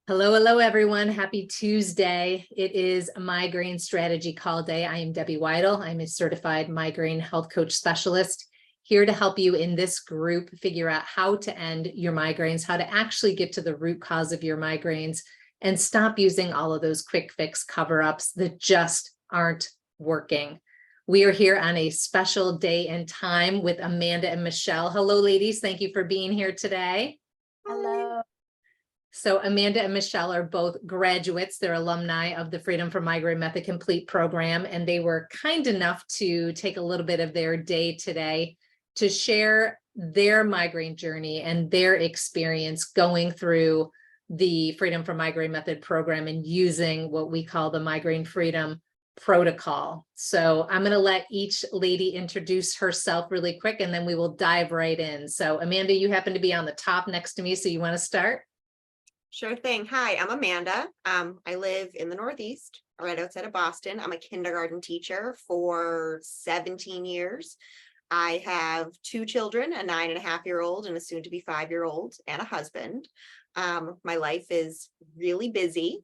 Hello, hello, everyone. Happy Tuesday. It is a migraine strategy call day. I am Debbie Waidl. I'm a certified migraine health coach specialist here to help you in this group figure out how to end your migraines, how to actually get to the root cause of your migraines and stop using all of those quick fix cover-ups that just aren't working. We are here on a special day and time with Amanda and Michelle. Hello, ladies. Thank you for being here today. Hello. So Amanda and Michelle are both graduates. They're alumni of the Freedom From Migraine Method Complete program, and they were kind enough to take a little bit of their day today to share their migraine journey and their experience going through the Freedom From Migraine Method program and using what we call the Migraine Freedom Protocol. So I'm going to let each lady introduce herself really quick, and then we will dive right in. So Amanda, you happen to be on the top next to me, so you want to start? Sure thing. Hi, I'm Amanda. I live in the Northeast, right outside of Boston. I'm a kindergarten teacher for 17 years. I have two children, a 9.5-year-old and a soon-to-be 5-year-old, and a husband. My life is really busy.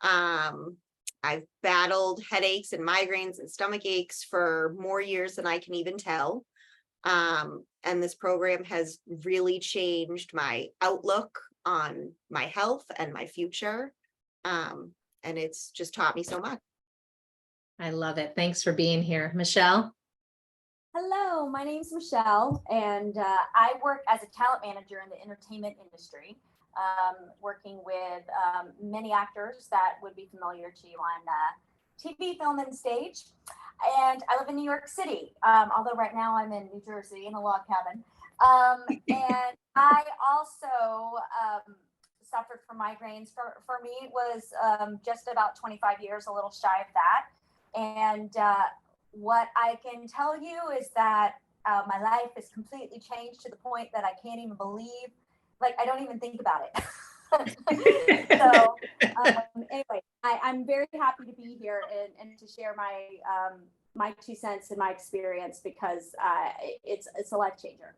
I've battled headaches and migraines and stomach aches for more years than I can even tell. And this program has really changed my outlook on my health and my future. And it's just taught me so much. I love it. Thanks for being here. Michelle? Hello, my name's Michelle, and I work as a talent manager in the entertainment industry, working with many actors that would be familiar to you on TV, film, and stage. And I live in New York City, although right now I'm in New Jersey in a log cabin. And I also suffered from migraines. For me, it was just about 25 years, a little shy of that. And what I can tell you is that my life has completely changed to the point that I can't even believe, like, I don't even think about it. So anyway, I'm very happy to be here and to share my 2 cents and my experience, because it's a life changer.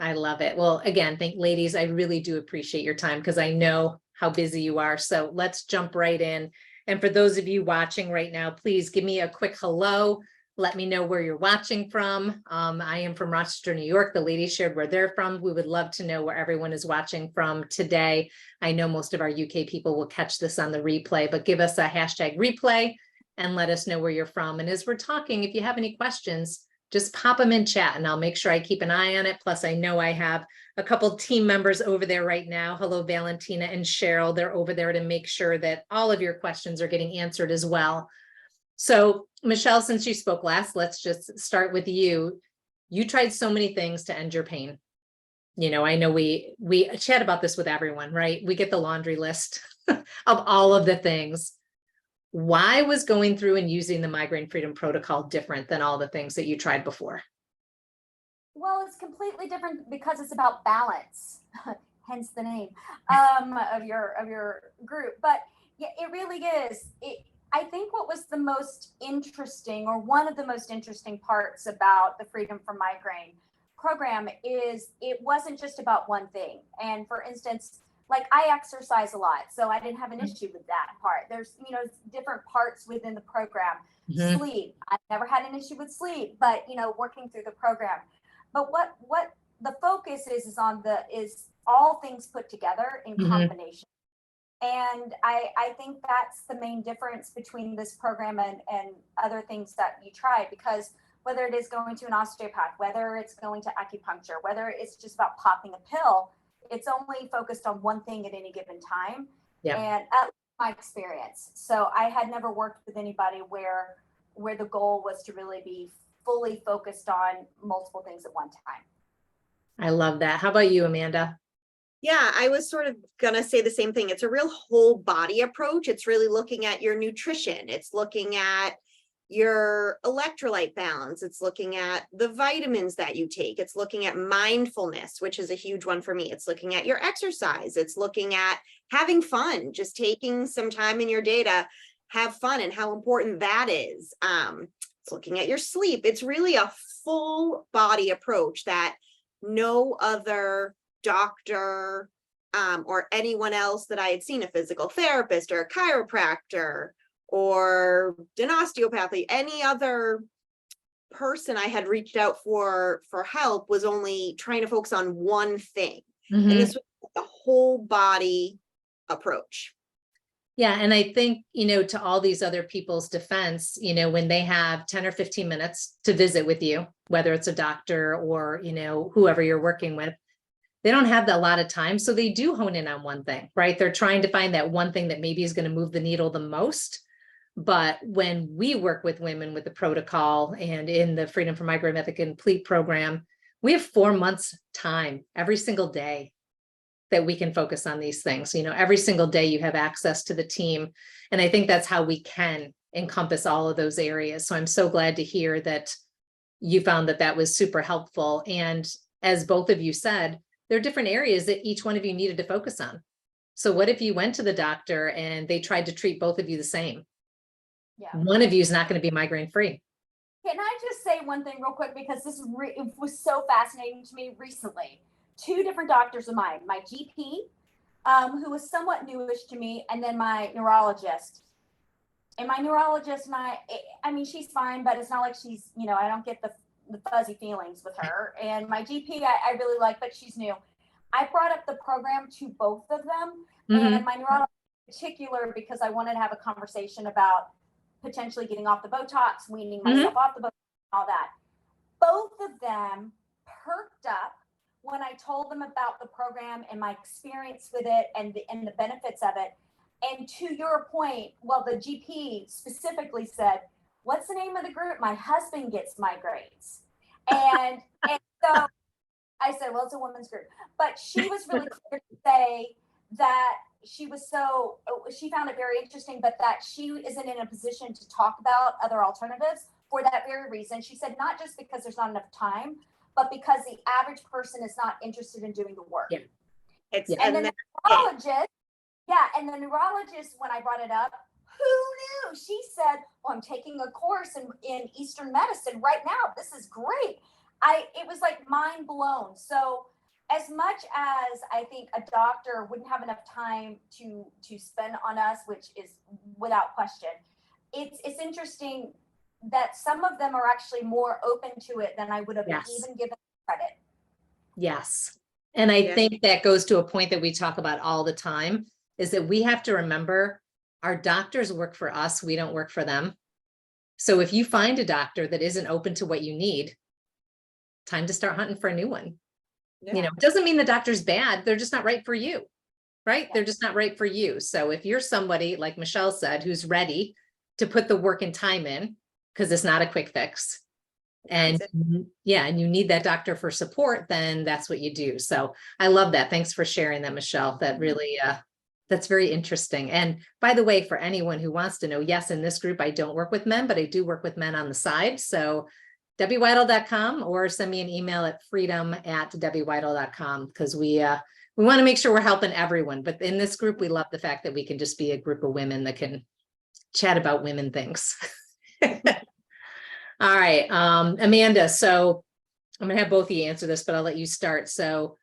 I love it. Well, again, ladies, I really do appreciate your time because I know how busy you are. So let's jump right in. And for those of you watching right now, please give me a quick hello. Let me know where you're watching from. I am from Rochester, New York. The ladies shared where they're from. We would love to know where everyone is watching from today. I know most of our UK people will catch this on the replay, but give us a hashtag replay and let us know where you're from. And as we're talking, if you have any questions, just pop them in chat and I'll make sure I keep an eye on it. Plus, I know I have a couple team members over there right now. Hello, Valentina and Cheryl. They're over there to make sure that all of your questions are getting answered as well. So, Michelle, since you spoke last, let's just start with you. You tried so many things to end your pain. You know, I know we chat about this with everyone, right? We get the laundry list of all of the things. Why was going through and using the Migraine Freedom Protocol different than all the things that you tried before? Well, it's completely different because it's about balance, hence the name of your group. But yeah, it really is. I think what was the most interesting, or one of the most interesting parts about the Freedom from Migraine program, is it wasn't just about one thing. And for instance, like, I exercise a lot, so I didn't have an issue with that part. There's, different parts within the program. Mm-hmm. Sleep, I never had an issue with sleep, but working through the program. But what the focus is all things put together in combination. And I think that's the main difference between this program and other things that you try, because whether it is going to an osteopath, whether it's going to acupuncture, whether it's just about popping a pill, it's only focused on one thing at any given time. Yeah. And at my experience. So I had never worked with anybody where the goal was to really be fully focused on multiple things at one time. I love that. How about you, Amanda? Yeah, I was sort of going to say the same thing. It's a real whole body approach. It's really looking at your nutrition. It's looking at your electrolyte balance. It's looking at the vitamins that you take. It's looking at mindfulness, which is a huge one for me. It's looking at your exercise. It's looking at having fun, just taking some time in your day to have fun and how important that is. It's looking at your sleep. It's really a full body approach that no other doctor, or anyone else that I had seen, a physical therapist or a chiropractor or an osteopathy, any other person I had reached out for help was only trying to focus on one thing. And Mhm. this was the whole body approach. Yeah. And I think, to all these other people's defense, when they have 10 or 15 minutes to visit with you, whether it's a doctor or, whoever you're working with, they don't have a lot of time. So they do hone in on one thing, right? They're trying to find that one thing that maybe is going to move the needle the most. But when we work with women with the protocol and in the Freedom from Migraine Method Complete program, we have 4 months time every single day that we can focus on these things. Every single day you have access to the team. And I think that's how we can encompass all of those areas. So I'm so glad to hear that you found that that was super helpful. And as both of you said, there are different areas that each one of you needed to focus on. So what if you went to the doctor and they tried to treat both of you the same? Yeah. One of you is not going to be migraine free. Can I just say one thing real quick, because this is it was so fascinating to me recently. 2 different doctors of mine, my GP, who was somewhat newish to me, and then my neurologist. And my neurologist and I mean, she's fine, but it's not like she's, I don't get the fuzzy feelings with her. And my GP, I really like, but she's new. I brought up the program to both of them, and my neurologist in particular, because I wanted to have a conversation about potentially getting off the Botox, weaning myself off the Botox, all that. Both of them perked up when I told them about the program and my experience with it and the benefits of it. And to your point, well, the GP specifically said, "What's the name of the group? My husband gets migraines." And so I said, "Well, it's a women's group." But she was really clear to say that she found it very interesting, but that she isn't in a position to talk about other alternatives for that very reason. She said, not just because there's not enough time, but because the average person is not interested in doing the work. Yeah. And the neurologist, when I brought it up, who knew? She said, "Well, I'm taking a course in Eastern medicine right now. This is great." It was like mind blown. So as much as I think a doctor wouldn't have enough time to spend on us, which is without question, it's interesting that some of them are actually more open to it than I would have even given credit. Yes. And I think that goes to a point that we talk about all the time, is that we have to remember our doctors work for us. We don't work for them. So if you find a doctor that isn't open to what you need, time to start hunting for a new one. Yeah. It doesn't mean the doctor's bad. They're just not right for you, right? They're just not right for you. So if you're somebody, like Michelle said, who's ready to put the work and time in, because it's not a quick fix, and and you need that doctor for support, then that's what you do. So I love that. Thanks for sharing that, Michelle. That really, that's very interesting. And by the way, for anyone who wants to know, yes, in this group, I don't work with men, but I do work with men on the side. So debbieweidl.com, or send me an email at freedom@debbieweidl.com, because we want to make sure we're helping everyone. But in this group, we love the fact that we can just be a group of women that can chat about women things. All right, Amanda, so I'm gonna have both of you answer this, but I'll let you start. So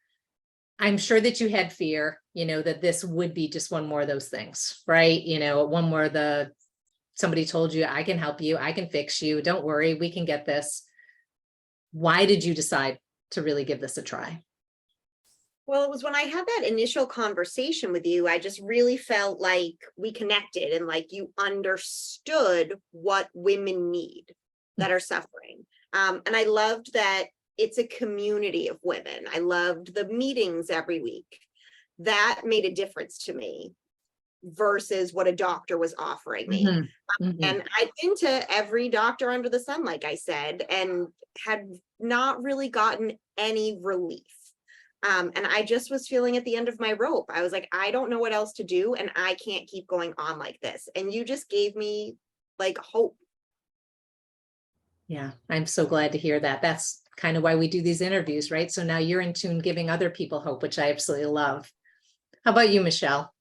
I'm sure that you had fear, that this would be just one more of those things, right? One more somebody told you, I can help you, I can fix you, don't worry, we can get this. Why did you decide to really give this a try? Well, it was when I had that initial conversation with you, I just really felt like we connected and like you understood what women need that are suffering. And I loved that it's a community of women. I loved the meetings every week. That made a difference to me versus what a doctor was offering me. And I've been to every doctor under the sun, like I said, and had not really gotten any relief. And I just was feeling at the end of my rope. I was like, I don't know what else to do, and I can't keep going on like this. And you just gave me like hope. Yeah, I'm so glad to hear that. That's kind of why we do these interviews, right? So now you're in tune, giving other people hope, which I absolutely love. How about you, Michelle?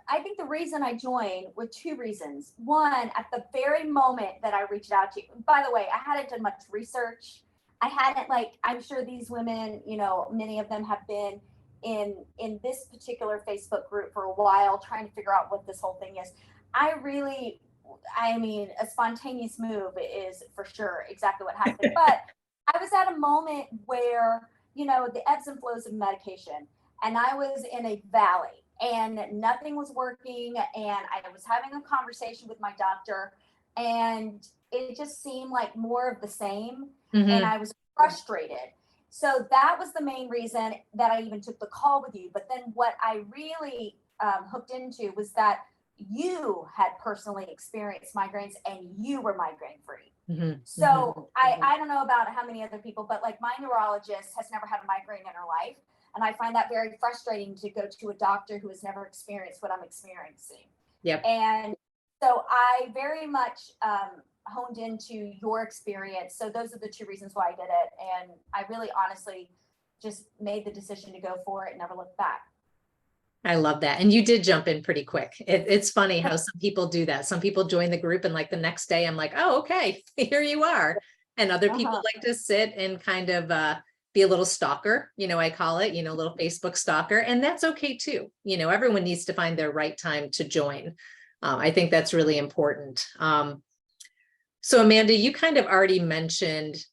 I think the reason I joined were 2 reasons. One, at the very moment that I reached out to you, by the way, I hadn't done much research. I hadn't, like, I'm sure these women, you know, many of them have been in this particular Facebook group for a while, trying to figure out what this whole thing is. I mean, a spontaneous move is for sure exactly what happened. But I was at a moment where, you know, the ebbs and flows of medication, and I was in a valley and nothing was working. And I was having a conversation with my doctor, and it just seemed like more of the same. Mhm. And I was frustrated. So that was the main reason that I even took the call with you. But then what I really hooked into was that you had personally experienced migraines and you were migraine free. Mhm. So I don't know about how many other people, but like my neurologist has never had a migraine in her life. And I find that very frustrating to go to a doctor who has never experienced what I'm experiencing. Yep. And so I very much honed into your experience. So those are the two reasons why I did it. And I really honestly just made the decision to go for it and never looked back. I love that. And you did jump in pretty quick. It's funny how some people do that. Some people join the group and like the next day I'm like, oh, okay, here you are. And other people like to sit and kind of be a little stalker, you know, I call it, you know, a little Facebook stalker. And that's okay too. You know, everyone needs to find their right time to join. I think that's really important. So Amanda, you kind of already mentioned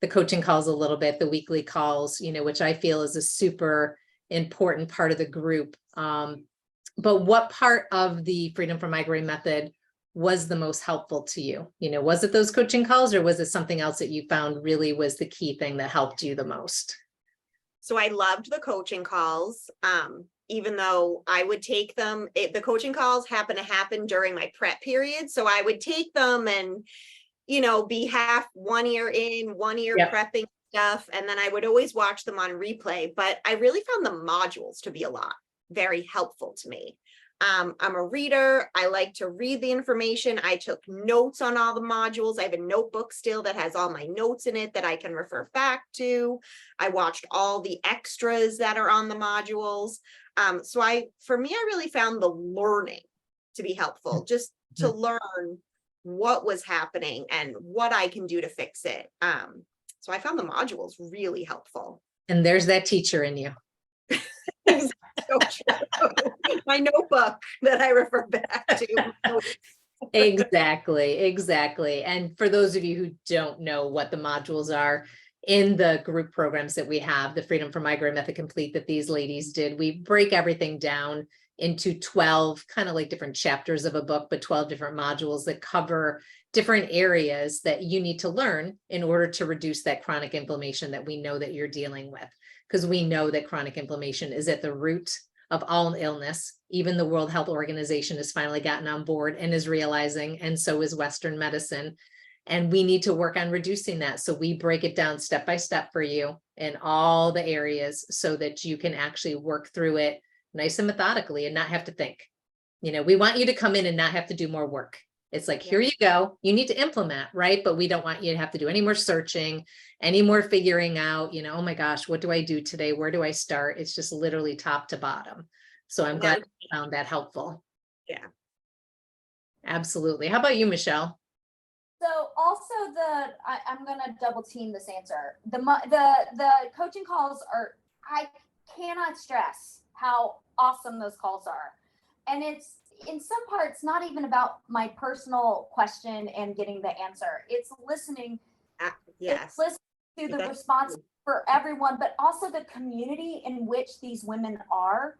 the coaching calls a little bit, the weekly calls, you know, which I feel is a super important part of the group. But what part of the Freedom from Migraine method was the most helpful to you? You know, was it those coaching calls, or was it something else that you found really was the key thing that helped you the most? So I loved the coaching calls. Even though I would take them, the coaching calls happen during my prep period. So I would take them and, you know, be half 1 year in, 1 year prepping stuff. And then I would always watch them on replay, but I really found the modules to be very helpful to me. I'm a reader. I like to read the information. I took notes on all the modules. I have a notebook still that has all my notes in it that I can refer back to. I watched all the extras that are on the modules. For me, I really found the learning to be helpful, just to learn what was happening and what I can do to fix it. So I found the modules really helpful. And there's that teacher in you. So true. My notebook that I refer back to. Exactly. And for those of you who don't know what the modules are, in the group programs that we have, the Freedom from Migraine Method Complete that these ladies did, we break everything down into 12 kind of like different chapters of a book, but 12 different modules that cover different areas that you need to learn in order to reduce that chronic inflammation that we know that you're dealing with. Because we know that chronic inflammation is at the root of all illness. Even the World Health Organization has finally gotten on board and is realizing, and so is Western medicine. And we need to work on reducing that. So we break it down step by step for you in all the areas so that you can actually work through it nice and methodically and not have to think. You know, we want you to come in and not have to do more work. It's like, here you go. You need to implement, right? But we don't want you to have to do any more searching, any more figuring out, you know, oh my gosh, what do I do today? Where do I start? It's just literally top to bottom. So I'm glad you found that helpful. Yeah. Absolutely. How about you, Michelle? So also I'm going to double team this answer. The coaching calls are, I cannot stress how awesome those calls are. And it's in some parts not even about my personal question and getting the answer. It's listening. It's listening to the response for everyone, but also the community in which these women are.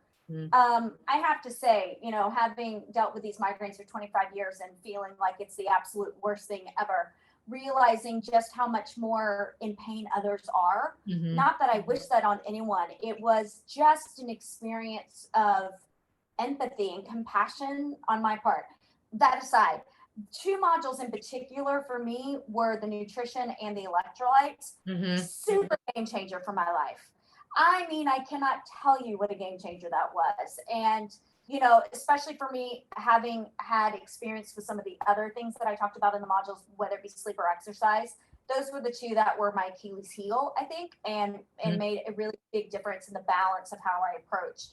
I have to say, you know, having dealt with these migraines for 25 years and feeling like it's the absolute worst thing ever, realizing just how much more in pain others are. Not that I wish that on anyone. It was just an experience of empathy and compassion on my part. That aside, 2 modules in particular for me were the nutrition and the electrolytes. Super game changer for my life. I mean, I cannot tell you what a game changer that was. And, you know, especially for me, having had experience with some of the other things that I talked about in the modules, whether it be sleep or exercise, those were the 2 that were my Achilles heel, I think, and made a really big difference in the balance of how I approached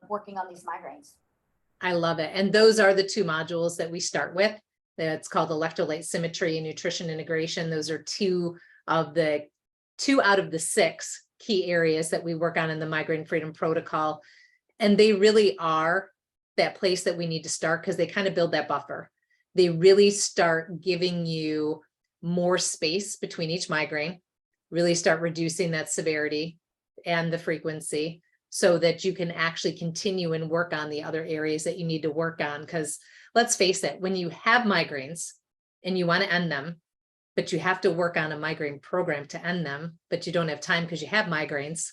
working on these migraines. I love it. And those are the 2 modules that we start with. It's called electrolyte symmetry and nutrition integration. Those are 2 of the 2 out of the 6 key areas that we work on in the Migraine Freedom Protocol. And they really are that place that we need to start, because they kind of build that buffer. They really start giving you more space between each migraine, really start reducing that severity and the frequency, so that you can actually continue and work on the other areas that you need to work on. Because let's face it, when you have migraines and you want to end them, but you have to work on a migraine program to end them, but you don't have time because you have migraines,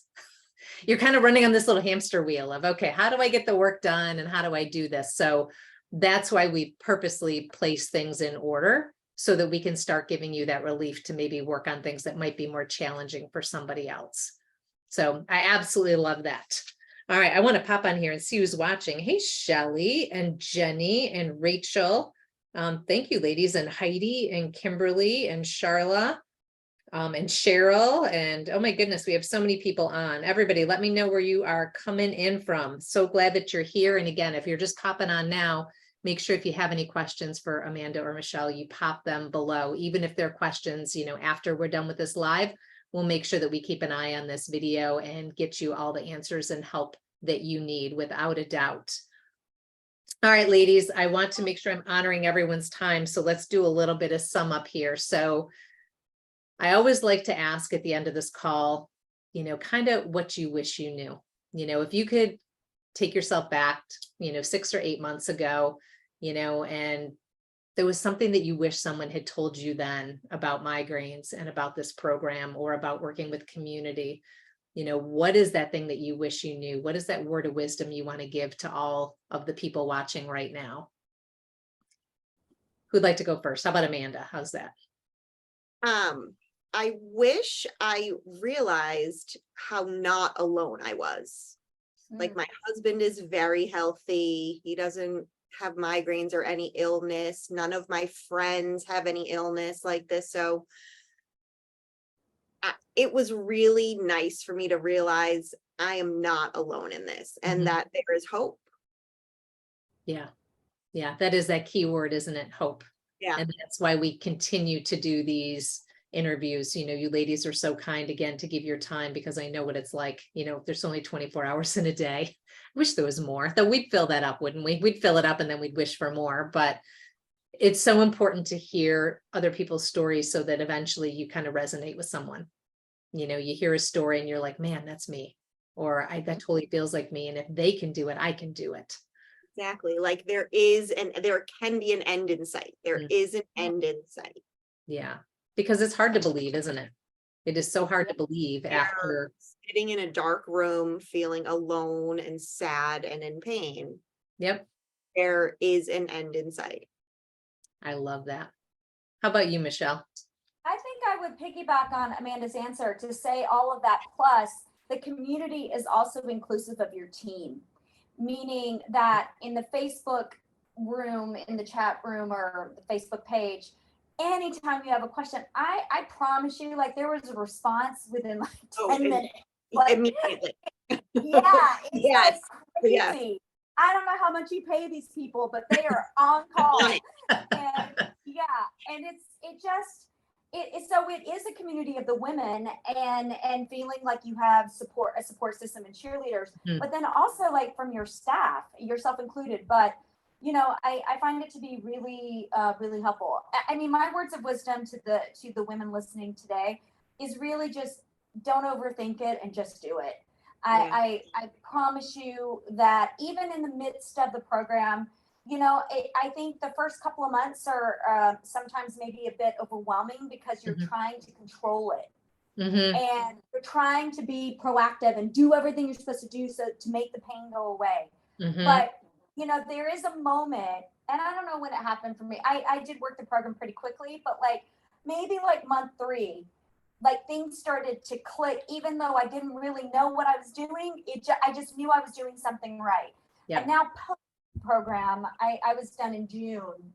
you're kind of running on this little hamster wheel of, okay, how do I get the work done and how do I do this? So that's why we purposely place things in order, so that we can start giving you that relief to maybe work on things that might be more challenging for somebody else. So I absolutely love that. All right, I want to pop on here and see who's watching. Hey, Shelly and Jenny and Rachel. Thank you, ladies, and Heidi and Kimberly and Charla and Cheryl. And oh my goodness, we have so many people on. Everybody, let me know where you are coming in from. So glad that you're here. And again, if you're just popping on now, make sure if you have any questions for Amanda or Michelle, you pop them below. Even if they're questions, after we're done with this live, we'll make sure that we keep an eye on this video and get you all the answers and help that you need, without a doubt. All right, ladies, I want to make sure I'm honoring everyone's time. So let's do a little bit of sum up here. So I always like to ask at the end of this call, kind of what you wish you knew. If you could take yourself back, 6 or 8 months ago, and there was something that you wish someone had told you then about migraines and about this program or about working with community, what is that thing that you wish you knew? What is that word of wisdom you want to give to all of the people watching right now? Who'd like to go first? How about Amanda? How's that? I wish I realized how not alone I was. Like, my husband is very healthy. He doesn't have migraines or any illness. None of my friends have any illness like this. So it was really nice for me to realize I am not alone in this, and that there is hope. Yeah. Yeah. That is that key word, isn't it? Hope. Yeah. And that's why we continue to do these interviews. You ladies are so kind, again, to give your time, because I know what it's like. There's only 24 hours in a day. I wish there was more, though. We'd fill that up, wouldn't we? We'd fill it up and then we'd wish for more. But it's so important to hear other people's stories, so that eventually you kind of resonate with someone. You hear a story and you're like, man, that's me. Or that totally feels like me. And if they can do it, I can do it. Exactly. Like, there can be an end in sight. There is an end in sight. Yeah. Because it's hard to believe, isn't it? It is so hard to believe after sitting in a dark room, feeling alone and sad and in pain. Yep. There is an end in sight. I love that. How about you, Michelle? I think I would piggyback on Amanda's answer to say all of that. Plus, the community is also inclusive of your team, meaning that in the Facebook room, in the chat room or the Facebook page, anytime you have a question, I promise you, like, there was a response within like 10 minutes. Like, immediately. Yeah, it's Yes. like crazy. Yes. I don't know how much you pay these people, but they are on call. And so it is a community of the women, and feeling like you have a support system and cheerleaders, but then also like from your staff, yourself included. But I find it to be really, really helpful. I mean, my words of wisdom to the women listening today is really just don't overthink it and just do it. I promise you that even in the midst of the program, I think the first couple of months are sometimes maybe a bit overwhelming, because you're trying to control it. And you're trying to be proactive and do everything you're supposed to do to make the pain go away. But there is a moment, and I don't know when it happened for me. I did work the program pretty quickly, but maybe month 3, things started to click, even though I didn't really know what I was doing. I just knew I was doing something right. Yep. And now post program, I was done in June,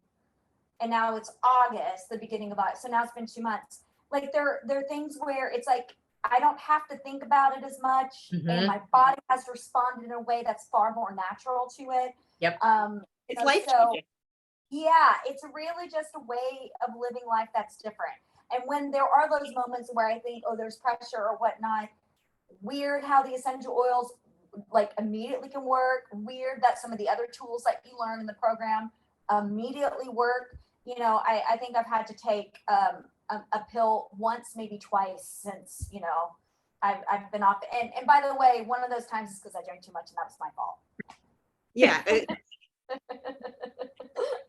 and now it's August, the beginning of August. So now it's been 2 months. There are things where it's like I don't have to think about it as much, and my body has responded in a way that's far more natural to it. Yep. It's life changing. Yeah, it's really just a way of living life that's different. And when there are those moments where I think, oh, there's pressure or whatnot, weird how the essential oils like immediately can work. Weird that some of the other tools that you learn in the program immediately work. You know, I think I've had to take a pill once, maybe twice since, you know, I've been off. And by the way, one of those times is because I drank too much and that was my fault. Yeah.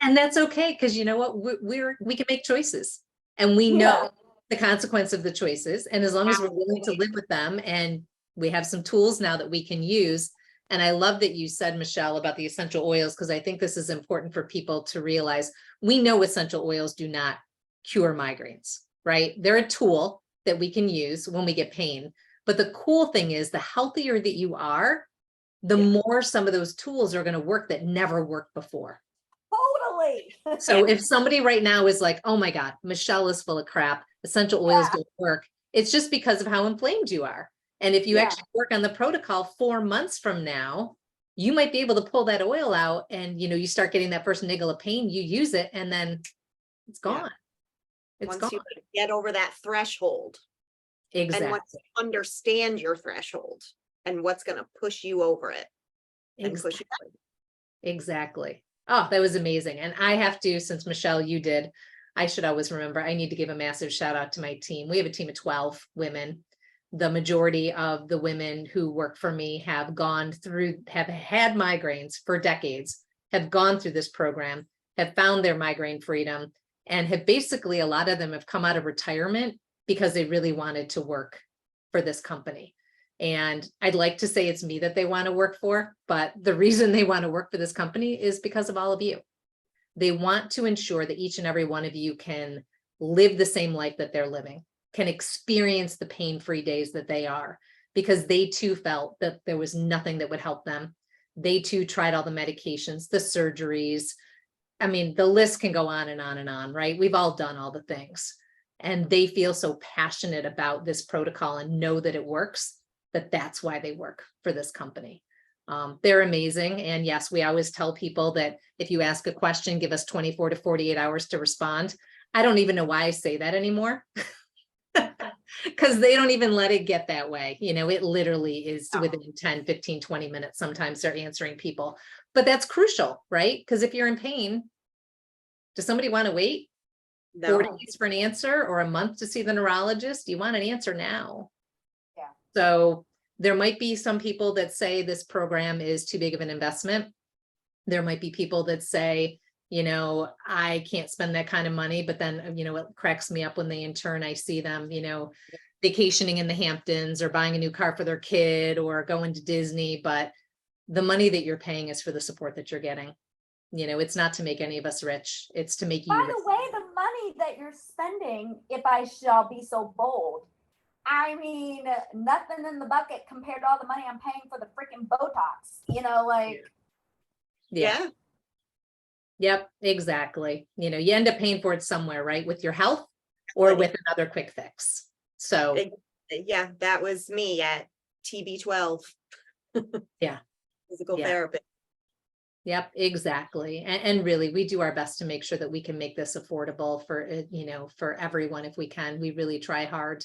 And that's okay, because you know what, we can make choices, and we know the consequence of the choices. And as long as we're willing to live with them, and we have some tools now that we can use. And I love that you said, Michelle, about the essential oils, because I think this is important for people to realize. We know essential oils do not cure migraines, right? They're a tool that we can use when we get pain. But the cool thing is, the healthier that you are, the more some of those tools are going to work that never worked before. Totally. So if somebody right now is like, oh my God, Michelle is full of crap, essential oils don't work, it's just because of how inflamed you are. And if you actually work on the protocol 4 months from now, you might be able to pull that oil out, and you know, you start getting that first niggle of pain, you use it, and then it's gone. It's once gone. you get over that threshold, Exactly. and once you understand your threshold and what's going to push you over it, and push you over. Exactly. Oh, that was amazing. And I have to, since Michelle, you did, I should always remember, I need to give a massive shout out to my team. We have a team of 12 women. The majority of the women who work for me have gone through, have had migraines for decades, have gone through this program, have found their migraine freedom, and have basically, a lot of them have come out of retirement because they really wanted to work for this company. And I'd like to say it's me that they want to work for, but the reason they want to work for this company is because of all of you. They want to ensure that each and every one of you can live the same life that they're living, can experience the pain-free days that they are, because they too felt that there was nothing that would help them. They too tried all the medications, the surgeries. I mean, the list can go on and on and on, right? We've all done all the things. And they feel so passionate about this protocol and know that it works, that that's why they work for this company. They're amazing. And yes, we always tell people that if you ask a question, give us 24 to 48 hours to respond. I don't even know why I say that anymore, because they don't even let it get that way. You know, it literally is within 10, 15, 20 minutes. Sometimes they're answering people, but that's crucial, right? Because if you're in pain, does somebody want to wait 4 days for an answer, or a month to see the neurologist? You want an answer now. Yeah. So there might be some people that say this program is too big of an investment. There might be people that say, you know, I can't spend that kind of money, but then, you know, it cracks me up when they intern, I see them, you know, vacationing in the Hamptons or buying a new car for their kid or going to Disney. But the money that you're paying is for the support that you're getting. You know, it's not to make any of us rich. It's to make you By rich. the way, the money that you're spending, if I shall be so bold, I mean, nothing in the bucket compared to all the money I'm paying for the freaking Botox, you know, like. Yeah. Yep, exactly. You know, you end up paying for it somewhere, right? With your health or with another quick fix. So yeah, that was me at TB12. Yeah. Physical therapist. Yep, exactly. And really, we do our best to make sure that we can make this affordable for, you know, for everyone if we can. We really try hard.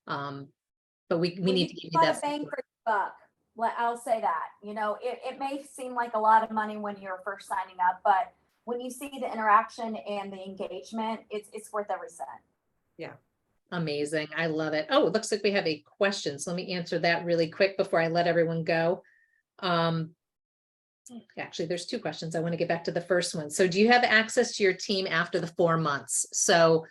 But we need to give you that bang for your buck. I'll say that. You know, it may seem like a lot of money when you're first signing up, but when you see the interaction and the engagement, it's worth every cent. Yeah. Amazing. I love it. Oh, it looks like we have a question. So let me answer that really quick before I let everyone go. Actually, there's 2 questions. I want to get back to the first one. So do you have access to your team after the 4 months? So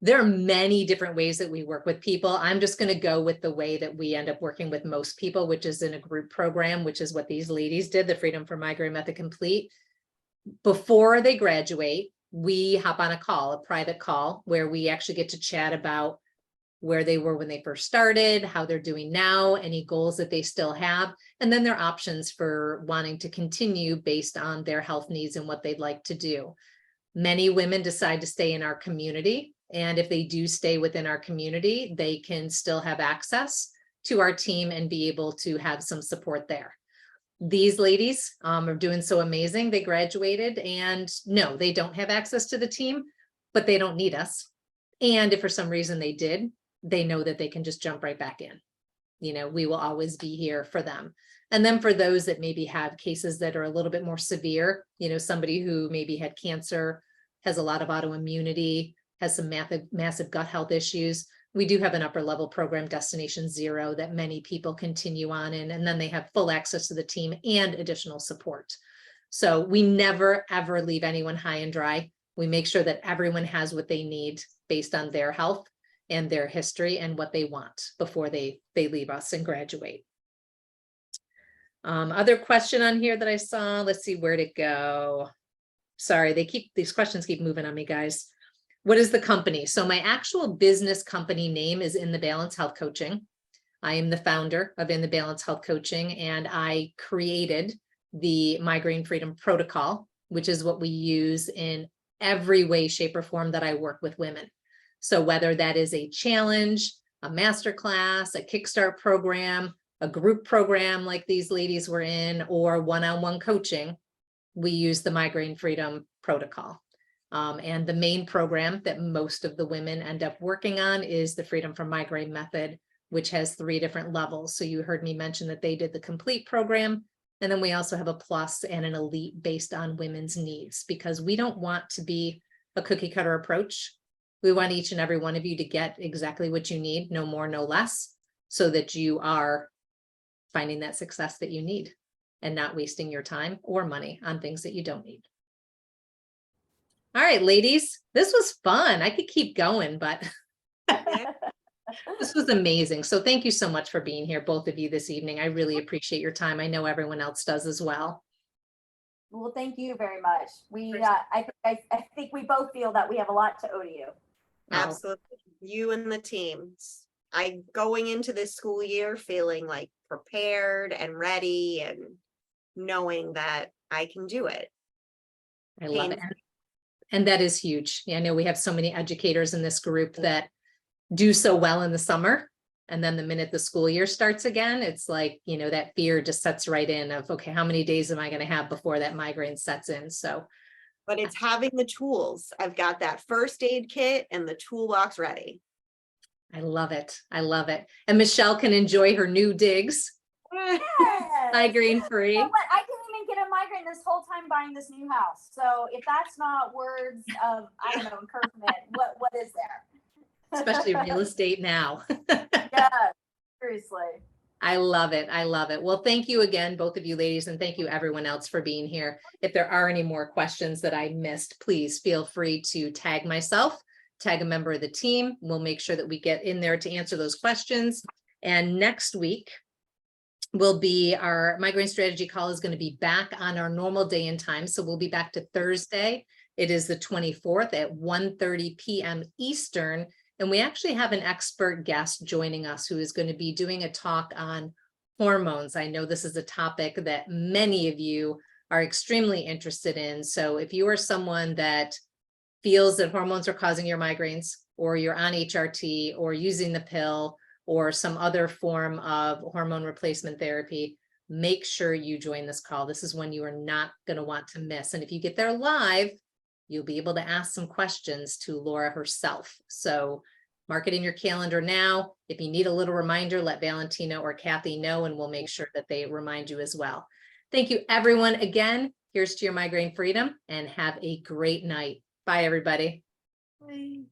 there are many different ways that we work with people. I'm just going to go with the way that we end up working with most people, which is in a group program, which is what these ladies did, the Freedom From Migraine Method Complete. Before they graduate, we hop on a call, a private call, where we actually get to chat about where they were when they first started, how they're doing now, any goals that they still have, and then their options for wanting to continue based on their health needs and what they'd like to do. Many women decide to stay in our community. And if they do stay within our community, they can still have access to our team and be able to have some support there. These ladies are doing so amazing. They graduated, and no, they don't have access to the team, but they don't need us. And if for some reason they did, they know that they can just jump right back in. You know, we will always be here for them. And then for those that maybe have cases that are a little bit more severe, you know, somebody who maybe had cancer, has a lot of autoimmunity, has some massive gut health issues, we do have an upper level program, Destination Zero, that many people continue on in, and then they have full access to the team and additional support. So we never, ever leave anyone high and dry. We make sure that everyone has what they need based on their health and their history and what they want before they leave us and graduate. Other question on here that I saw, let's see, where'd it go? Sorry, these questions keep moving on me, guys. What is the company? So my actual business company name is In the Balance Health Coaching. I am the founder of In the Balance Health Coaching, and I created the Migraine Freedom Protocol, which is what we use in every way, shape, or form that I work with women. So whether that is a challenge, a masterclass, a Kickstart program, a group program like these ladies were in, or one-on-one coaching, we use the Migraine Freedom Protocol. And the main program that most of the women end up working on is the Freedom From Migraine Method, which has 3 different levels. So you heard me mention that they did the complete program. And then we also have a plus and an elite based on women's needs, because we don't want to be a cookie cutter approach. We want each and every one of you to get exactly what you need, no more, no less, so that you are finding that success that you need and not wasting your time or money on things that you don't need. All right, ladies, this was fun. I could keep going, but this was amazing. So thank you so much for being here, both of you, this evening. I really appreciate your time. I know everyone else does as well. Well, thank you very much. I think we both feel that we have a lot to owe to you. Absolutely. You and the teams. I going into this school year feeling like prepared and ready and knowing that I can do it. I love it. And that is huge. I know we have so many educators in this group that do so well in the summer. And then the minute the school year starts again, it's like, you know, that fear just sets right in of, okay, how many days am I going to have before that migraine sets in? So, but it's having the tools. I've got that first aid kit and the toolbox ready. I love it. I love it. And Michelle can enjoy her new digs. Yes. Migraine free. You know what? I didn't even get a migraine this whole time buying this new house. So if that's not words of, I don't know, encouragement, what is there? Especially real estate now. Yeah, seriously. I love it. I love it. Well, thank you again, both of you ladies, and thank you everyone else for being here. If there are any more questions that I missed, please feel free to tag myself, tag a member of the team. We'll make sure that we get in there to answer those questions. And next week will be our migraine strategy call is going to be back on our normal day and time. So we'll be back to Thursday. It is the 24th at 1:30 p.m. Eastern. And we actually have an expert guest joining us who is going to be doing a talk on hormones. I know this is a topic that many of you are extremely interested in. So if you are someone that feels that hormones are causing your migraines, or you're on HRT, or using the pill, or some other form of hormone replacement therapy, make sure you join this call. This is one you are not going to want to miss. And if you get there live, you'll be able to ask some questions to Laura herself. So mark it in your calendar now. If you need a little reminder, let Valentina or Kathy know, and we'll make sure that they remind you as well. Thank you, everyone. Again, here's to your migraine freedom, and have a great night. Bye, everybody. Bye.